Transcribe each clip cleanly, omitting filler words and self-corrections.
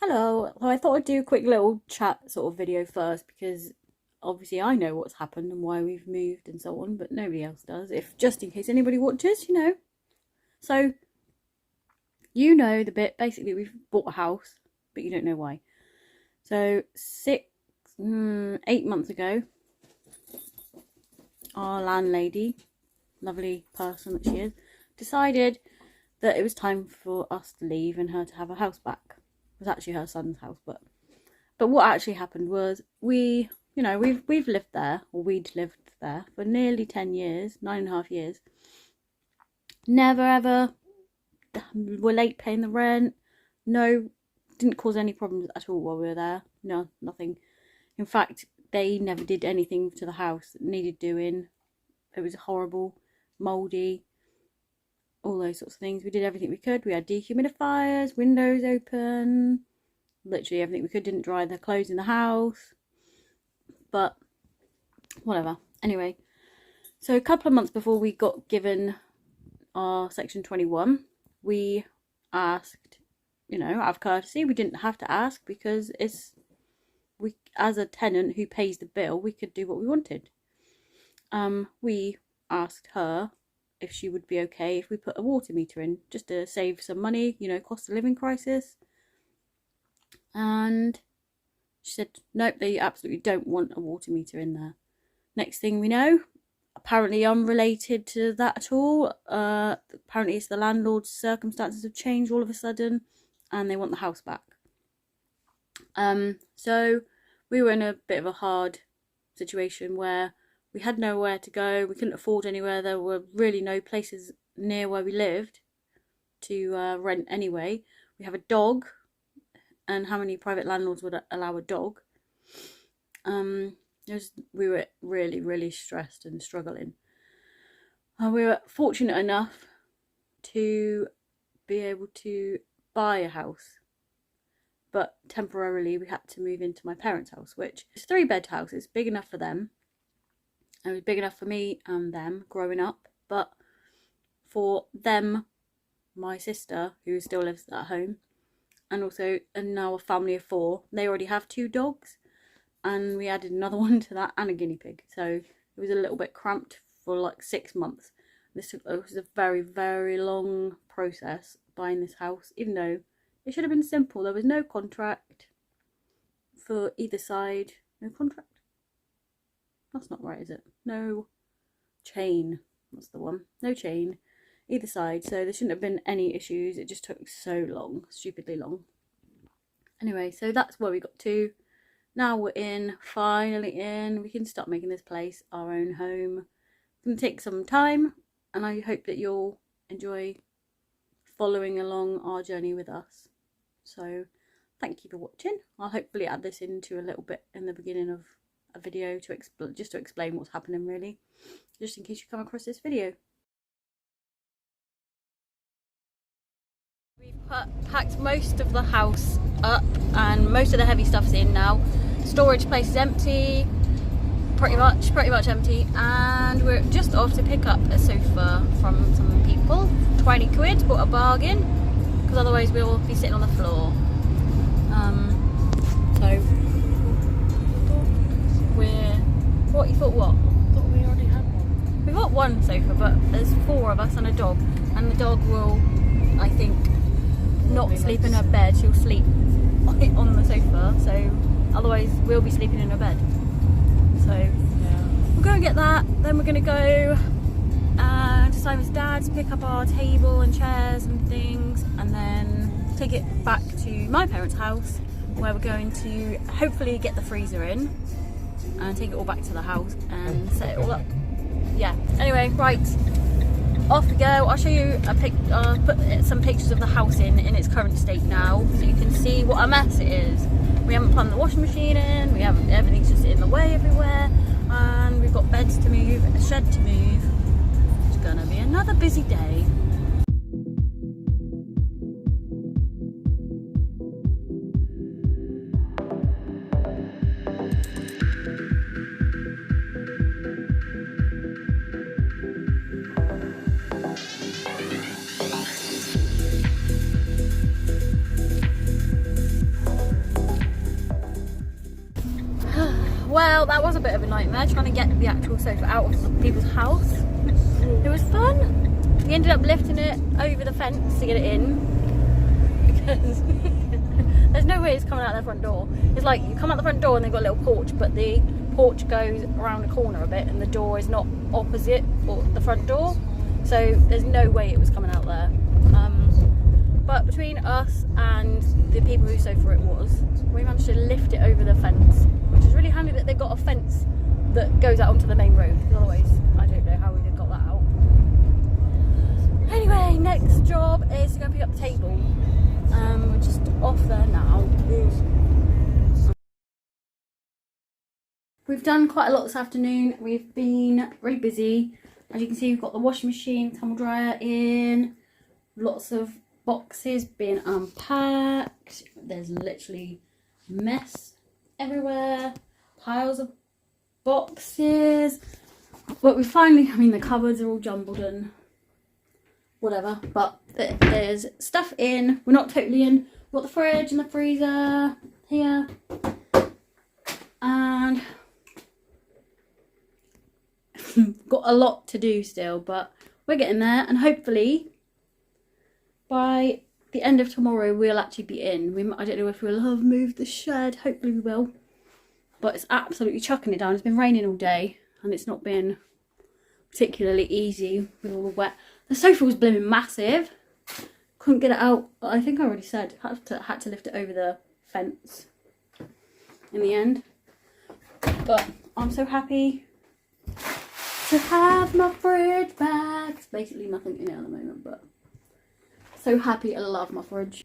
Hello. So I thought I'd do a quick little chat sort of video first because obviously I know what's happened and why we've moved and so on, but nobody else does. If just in case anybody watches. So you know the bit. Basically, we've bought a house, but you don't know why. So 8 months ago, our landlady, lovely person that she is, decided that it was time for us to leave and her to have a house back. It was actually her son's house, but what actually happened was we've lived there, or we'd lived there for nearly 10 years, 9.5 years. Never ever were late paying the rent. No, didn't cause any problems at all while we were there. No, nothing. In fact, they never did anything to the house that needed doing. It was horrible, mouldy, all those sorts of things. We did everything we could. We had dehumidifiers, windows open, literally everything we could. Didn't dry the clothes in the house, but whatever. Anyway, so a couple of months before we got given our section 21, we asked, out of courtesy. We didn't have to ask because we, as a tenant who pays the bill, we could do what we wanted. We asked her if she would be okay if we put a water meter in, just to save some money, cost of living crisis. And she said, nope, they absolutely don't want a water meter in there. Next thing we know, apparently unrelated to that at all, apparently it's the landlord's circumstances have changed all of a sudden and they want the house back. So we were in a bit of a hard situation where we had nowhere to go. We couldn't afford anywhere. There were really no places near where we lived to rent anyway. We have a dog, and how many private landlords would allow a dog? We were really, really stressed and struggling. We were fortunate enough to be able to buy a house, but temporarily we had to move into my parents' house, which is a 3-bed house. It's big enough for them. It was big enough for me and them growing up, but for them, my sister, who still lives at home, and now a family of 4, they already have 2 dogs, and we added another one to that and a guinea pig. So it was a little bit cramped for like 6 months. It was a very, very long process buying this house, even though it should have been simple. There was no contract for either side. No contract? That's not right, is it? No chain. That's the one. No chain either side. So there shouldn't have been any issues. It just took so long. Stupidly long. Anyway, so that's where we got to. Now we're in. Finally in. We can start making this place our own home. It's going to take some time. And I hope that you'll enjoy following along our journey with us. So thank you for watching. I'll hopefully add this into a little bit in the beginning of a video to explain what's happening, really, just in case you come across this video. We've packed most of the house up and most of the heavy stuff's in now. Storage place is empty, pretty much empty, and we're just off to pick up a sofa from some people. 20 quid, bought a bargain, because otherwise we'll be sitting on the floor. What you thought? What? I thought we already had one. We've got one sofa, but there's 4 of us and a dog, and the dog will, I think, not sleep in her bed. She'll sleep on the sofa, so otherwise we'll be sleeping in her bed. So yeah, we'll go and get that. Then we're gonna go to Simon's dad's, pick up our table and chairs and things, and then take it back to my parents' house, where we're going to hopefully get the freezer in and take it all back to the house and set it all up. Yeah, anyway, right, off we go. I'll show you put some pictures of the house in its current state now, so you can see what a mess it is. We haven't plumbed the washing machine in, everything's just in the way everywhere, and we've got beds to move, a shed to move. It's gonna be another busy day. Well, that was a bit of a nightmare trying to get the actual sofa out of people's house. It was fun. We ended up lifting it over the fence to get it in because there's no way it's coming out their front door. It's like you come out the front door and they've got a little porch, but the porch goes around the corner a bit and the door is not opposite or the front door, so there's no way it was coming out there. But between us and the people whose sofa it was, we managed to lift it over the fence, which is really handy that they've got a fence that goes out onto the main road, because otherwise I don't know how we'd have got that out. Anyway, next job is to go and pick up the table. We're just off there now. We've done quite a lot this afternoon. We've been really busy. As you can see, we've got the washing machine, tumble dryer in, lots of boxes being unpacked. There's literally mess everywhere, piles of boxes. But we finally, I mean, the cupboards are all jumbled and whatever, but there's stuff in. We're not totally in. We've got the fridge and the freezer here, and got a lot to do still, but we're getting there, and hopefully by the end of tomorrow we'll actually be in. I don't know if we'll have moved the shed, hopefully we will, but it's absolutely chucking it down. It's been raining all day and it's not been particularly easy with all the wet. The sofa was blooming massive, couldn't get it out. I think I already said had to lift it over the fence in the end, but I'm so happy to have my fridge back. There's basically nothing in it at the moment, but so happy. I love my fridge.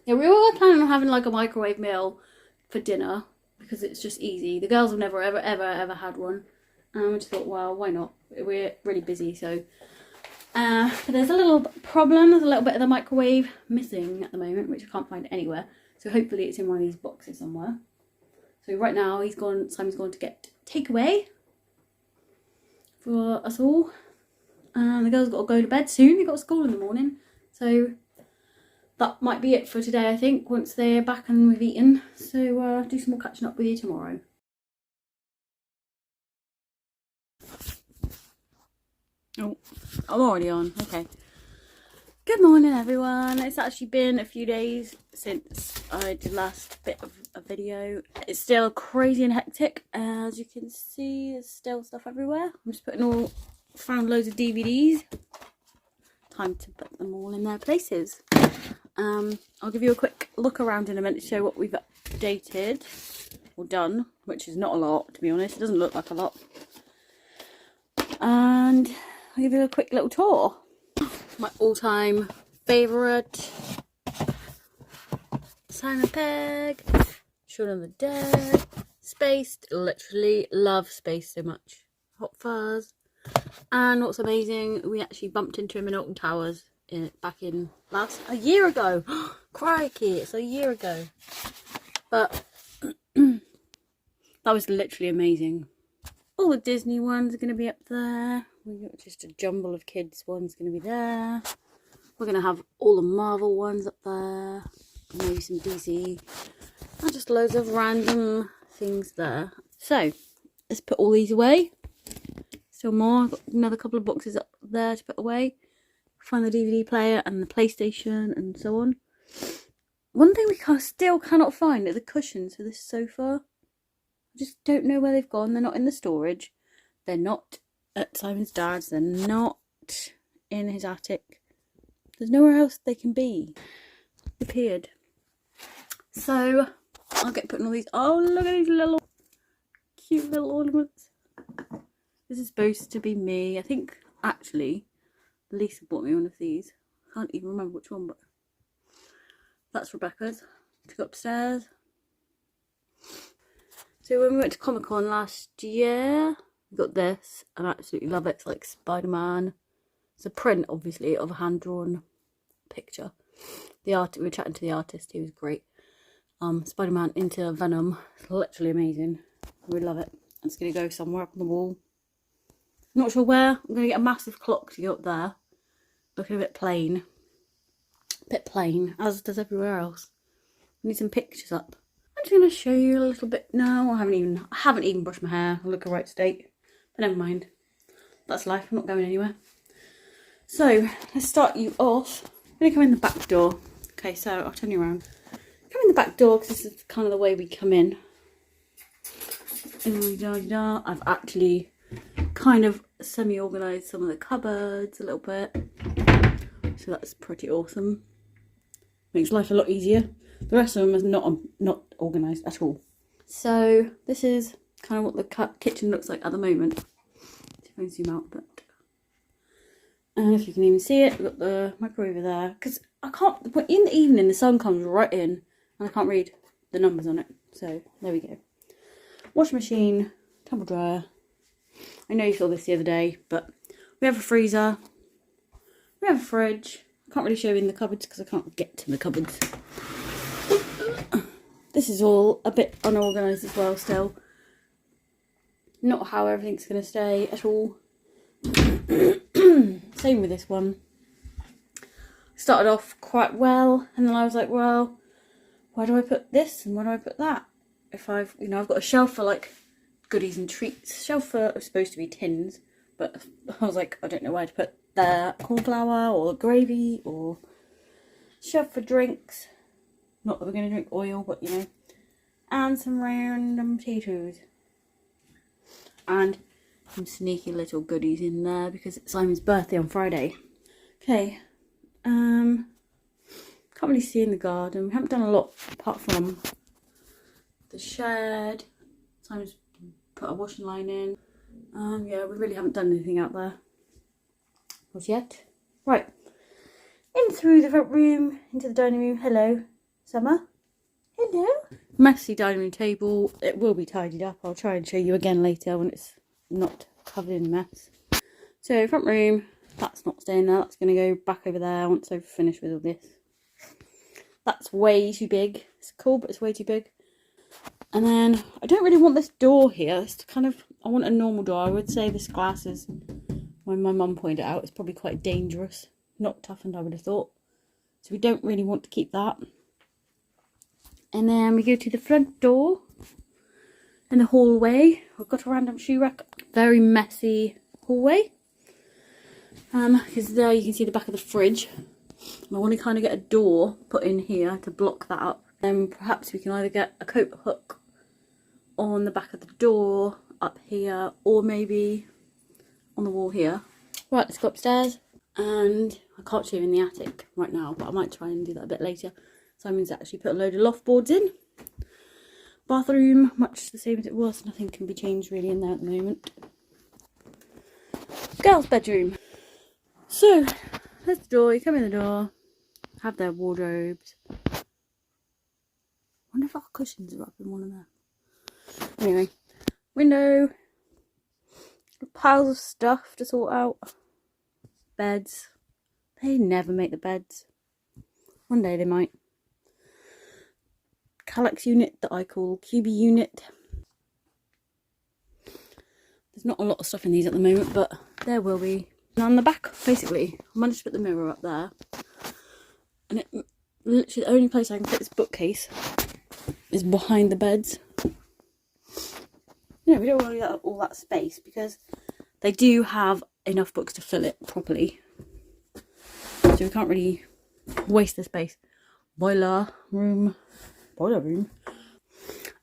Yeah, we were planning on having like a microwave meal for dinner because it's just easy. The girls have never ever had one, and we just thought, well, why not? We're really busy, so but there's a little problem. There's a little bit of the microwave missing at the moment, which I can't find anywhere, so hopefully it's in one of these boxes somewhere. So right now Simon's gone to get takeaway for us all, and the girls got to go to bed soon. They've got school in the morning, so that might be it for today, I think, once they're back and we've eaten. So do some more catching up with you tomorrow. Oh, I'm already on. Okay. Good morning, everyone. It's actually been a few days since I did last bit of a video. It's still crazy and hectic. As you can see, there's still stuff everywhere. I'm just found loads of DVDs. Time to put them all in their places. I'll give you a quick look around in a minute to show what we've updated or done, which is not a lot, to be honest. It doesn't look like a lot. And I'll give you a quick little tour. My all-time favourite, Simon Pegg, Shaun of the Dead, Spaced. Literally love Spaced so much. Hot Fuzz. And what's amazing, we actually bumped into him in Alton Towers back in a year ago. Crikey, it's a year ago. But that was literally amazing. All the Disney ones are going to be up there. We've got just a jumble of kids ones going to be there. We're going to have all the Marvel ones up there. Maybe some DC. And just loads of random things there. So, let's put all these away. Still more. I've got another couple of boxes up there to put away. Find the DVD player and the PlayStation and so on. One thing we still cannot find are the cushions for this sofa. I just don't know where they've gone. They're not in the storage. They're not at Simon's dad's. They're not in his attic. There's nowhere else they can be. Appeared. So I'll get putting all these. Oh, look at these little cute little ornaments. This is supposed to be me. I think actually Lisa bought me one of these. I can't even remember which one, but that's Rebecca's. To go upstairs. So when we went to Comic-Con last year, we got this, and I absolutely love it. It's like Spider-Man. It's a print, obviously, of a hand-drawn picture. We were chatting to the artist. He was great. Spider-Man into Venom. It's literally amazing. We love it. It's going to go somewhere up on the wall. Not sure where. I'm going to get a massive clock to go up there. Looking a bit plain. A bit plain, as does everywhere else. We need some pictures up. I'm just going to show you a little bit now. I haven't even brushed my hair. I look a right state. But never mind. That's life. I'm not going anywhere. So, let's start you off. I'm going to come in the back door. Okay, so I'll turn you around. Come in the back door because this is kind of the way we come in. I've actually kind of semi-organised some of the cupboards a little bit. So that's pretty awesome. Makes life a lot easier. The rest of them is not organised at all. So this is kind of what the kitchen looks like at the moment. If I can zoom out a bit. And if you can even see it, we've got the microwave there. Because I can't, but in the evening the sun comes right in and I can't read the numbers on it. So there we go. Washing machine, tumble dryer. I know you saw this the other day, but we have a freezer. We have a fridge. I can't really show you in the cupboards because I can't get to the cupboards. This is all a bit unorganised as well still. Not how everything's going to stay at all. Same with this one. Started off quite well and then I was like, well, where do I put this and where do I put that? If I've got a shelf for like goodies and treats. Shelf for supposed to be tins, but I was like, I don't know where to put the cornflour or gravy, or shelf for drinks. Not that we're going to drink oil, but you know. And some random potatoes. And some sneaky little goodies in there because it's Simon's birthday on Friday. Okay. Can't really see in the garden. We haven't done a lot apart from the shed. Simon's put a washing line in. Yeah, we really haven't done anything out there as yet. Right, in through the front room, into the dining room. Hello, Summer. Hello. Messy dining room table. It will be tidied up. I'll try and show you again later when it's not covered in mess. So front room, that's not staying there. That's going to go back over there once I've finished with all this. That's way too big. It's cool, but it's way too big. And then I don't really want this door here. It's kind of, I want a normal door. I would say this glass is, when my mum pointed it out, it's probably quite dangerous. Not toughened, I would have thought. So we don't really want to keep that. And then we go to the front door. In the hallway, I've got a random shoe rack. Very messy hallway. Because there you can see the back of the fridge. And I want to kind of get a door put in here to block that up. Then perhaps we can either get a coat hook on the back of the door up here, or maybe on the wall here. Right, let's go upstairs. And I can't show you in the attic right now, but I might try and do that a bit later. Simon's actually put a load of loft boards in. Bathroom, much the same as it was. Nothing can be changed really in there at the moment. Girls' bedroom. So, there's the door. You come in the door, have their wardrobes. I wonder if our cushions are up in one of them. Anyway, window, piles of stuff to sort out. Beds. They never make the beds. One day they might. Kallax unit that I call QB unit. There's not a lot of stuff in these at the moment, but there will be. And on the back, basically, I managed to put the mirror up there. And it literally the only place I can fit this bookcase is behind the beds. You know, we don't want to get all that space because they do have enough books to fill it properly. So we can't really waste the space. Boiler room.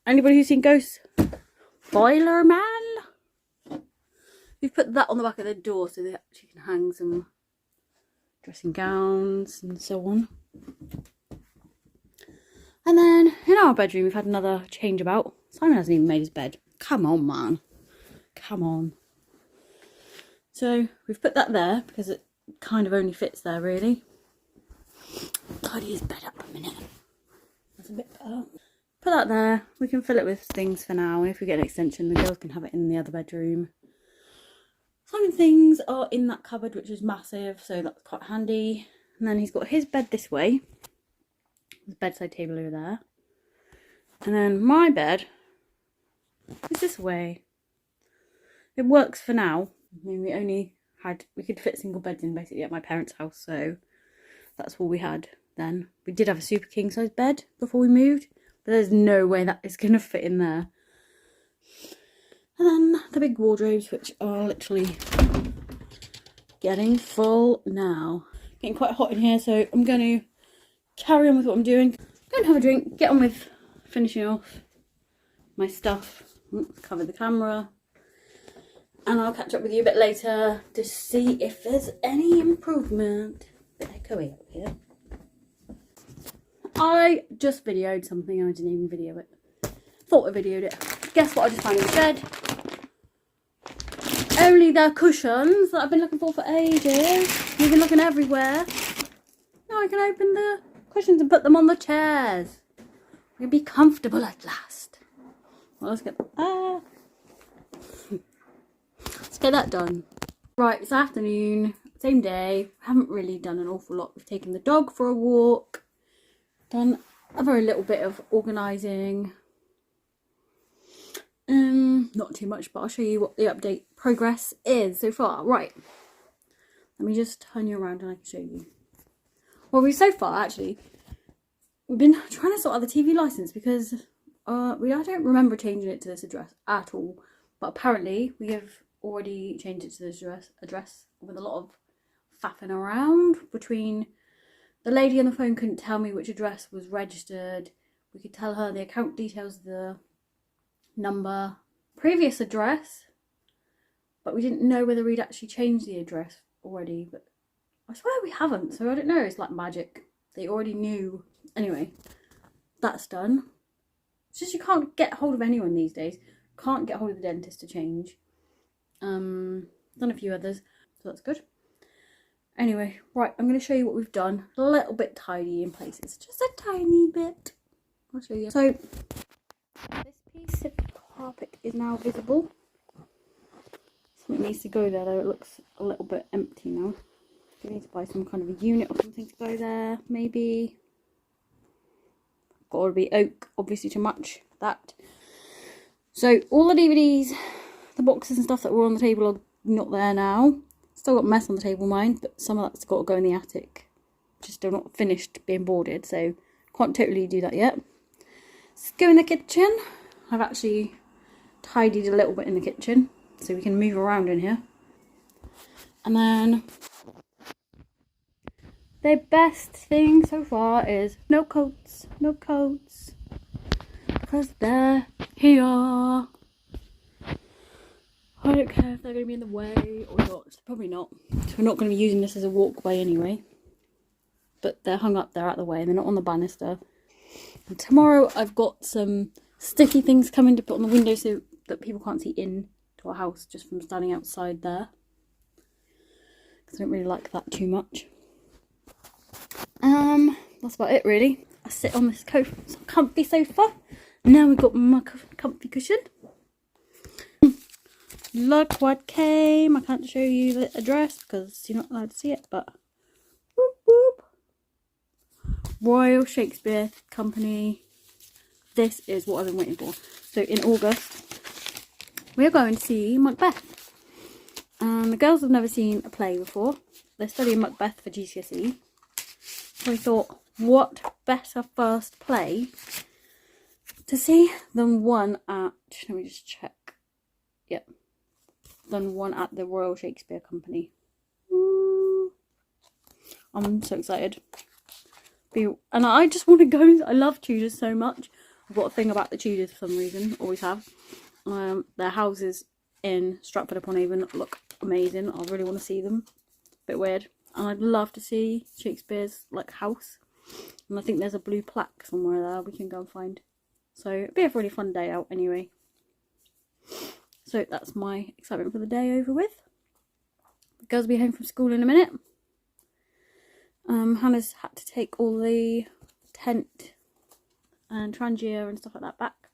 Anybody who's seen Ghosts? Boiler Man? We've put that on the back of the door so they actually can hang some dressing gowns and so on. And then in our bedroom we've had another change about. Simon hasn't even made his bed. Come on, man. Come on. So we've put that there because it kind of only fits there really. Tidy his bed up a minute. That's a bit better. Put that there. We can fill it with things for now. And if we get an extension, the girls can have it in the other bedroom. Some things are in that cupboard, which is massive, so that's quite handy. And then he's got his bed this way. His bedside table over there. And then my bed is this way. It works for now. I mean, we could fit single beds in basically at my parents' house, so that's all we had then. We did have a super king size bed before we moved, But there's no way that is going to fit in there. And then the big wardrobes, which are literally getting full now. Getting quite hot in here, so I'm going to carry on with what I'm doing. Go and have a drink, get on with finishing off my stuff. Cover the camera. And I'll catch up with you a bit later to see if there's any improvement. A bit echoey up here. I just videoed something, I didn't even video it. Thought I videoed it. Guess what I just found in the shed? Only the cushions that I've been looking for ages. We've been looking everywhere. Now I can open the cushions and put them on the chairs. We'll be comfortable at last. Well, let's get let's get that done. Right, it's afternoon, same day. Haven't really done an awful lot. We've taken the dog for a walk. Done a very little bit of organising. Not too much, but I'll show you what the update progress is so far. Right, let me just turn you around and I can show you. Well, so far actually, we've been trying to sort out the TV license because I don't remember changing it to this address at all. But apparently we have already changed it to this address with a lot of faffing around between. The lady on the phone couldn't tell me which address was registered. We could tell her the account details, the number, previous address, but we didn't know whether we'd actually changed the address already. But I swear we haven't, so I don't know. It's like magic. They already knew. Anyway, that's done. It's just you can't get hold of anyone these days. Can't get hold of the dentist to change. Done a few others, so that's good. Anyway, right, I'm going to show you what we've done. A little bit tidy in places. Just a tiny bit. I'll show you. So, this piece of carpet is now visible. Something needs to go there though. It looks a little bit empty now. We need to buy some kind of a unit or something to go there, maybe. Got to be oak, obviously, to match that. So, all the DVDs, the boxes and stuff that were on the table are not there now. Still got mess on the table, mind, but some of that's got to go in the attic. Just still not finished being boarded, so can't totally do that yet. Let's go in the kitchen. I've actually tidied a little bit in the kitchen, so we can move around in here. And then the best thing so far is no coats, because they're here. I don't care if they're going to be in the way or not. Probably not. We're not going to be using this as a walkway anyway. But they're hung up there out the way and they're not on the banister. And tomorrow I've got some sticky things coming to put on the window so that people can't see into our house just from standing outside there. Because I don't really like that too much. That's about it really. I sit on this comfy sofa. Now we've got my comfy cushion. Look what came. I can't show you the address because you're not allowed to see it, but whoop whoop. Royal Shakespeare Company. This is what I've been waiting for. So in August, we're going to see Macbeth. The girls have never seen a play before. They're studying Macbeth for GCSE. So I thought, what better first play to see than one at, let me just check. Yep. Than one at the Royal Shakespeare Company. Ooh. I'm so excited. And I just want to go. I love Tudors so much. I've got a thing about the Tudors for some reason. Always have. Their houses in Stratford-upon-Avon look amazing. I really want to see them. Bit weird. And I'd love to see Shakespeare's like house. And I think there's a blue plaque somewhere there we can go and find. So it'll be a really fun day out anyway. So that's my excitement for the day over with. The girls will be home from school in a minute. Hannah's had to take all the tent and trangia and stuff like that back.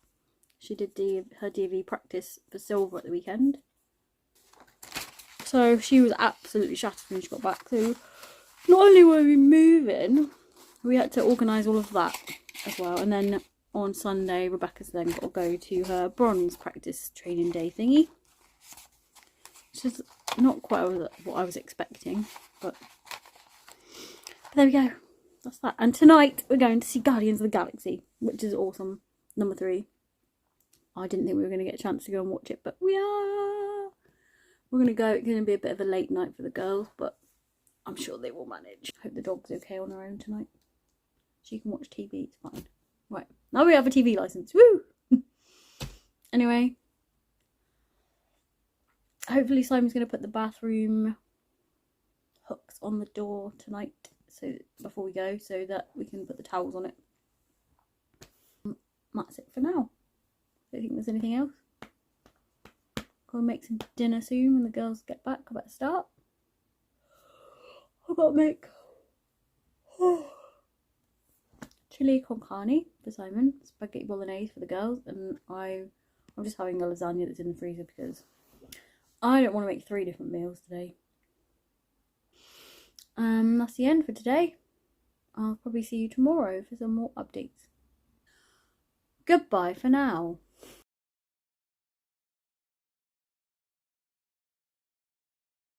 She did her DofE practice for silver at the weekend. So she was absolutely shattered when she got back. So not only were we moving, we had to organise all of that as well. And then on Sunday, Rebecca's then got to go to her bronze practice training day thingy. Which is not quite what I was expecting, but there we go. that's that. And tonight we're going to see Guardians of the Galaxy, which is awesome. Number 3. I didn't think we were going to get a chance to go and watch it, but we are. We're going to go. It's going to be a bit of a late night for the girls, but I'm sure they will manage. Hope the dog's okay on her own tonight. She can watch TV, it's fine. Right, now we have a TV licence. Woo! Anyway, hopefully Simon's going to put the bathroom hooks on the door tonight, so before we go, so that we can put the towels on it. That's it for now. Don't think there's anything else. Gonna make some dinner soon when the girls get back. I better start. I've got to make chili con carne for Simon, spaghetti bolognese for the girls, and I'm just having a lasagna that's in the freezer because I don't want to make 3 different meals today. That's the end for today. I'll probably see you tomorrow for some more updates. Goodbye for now.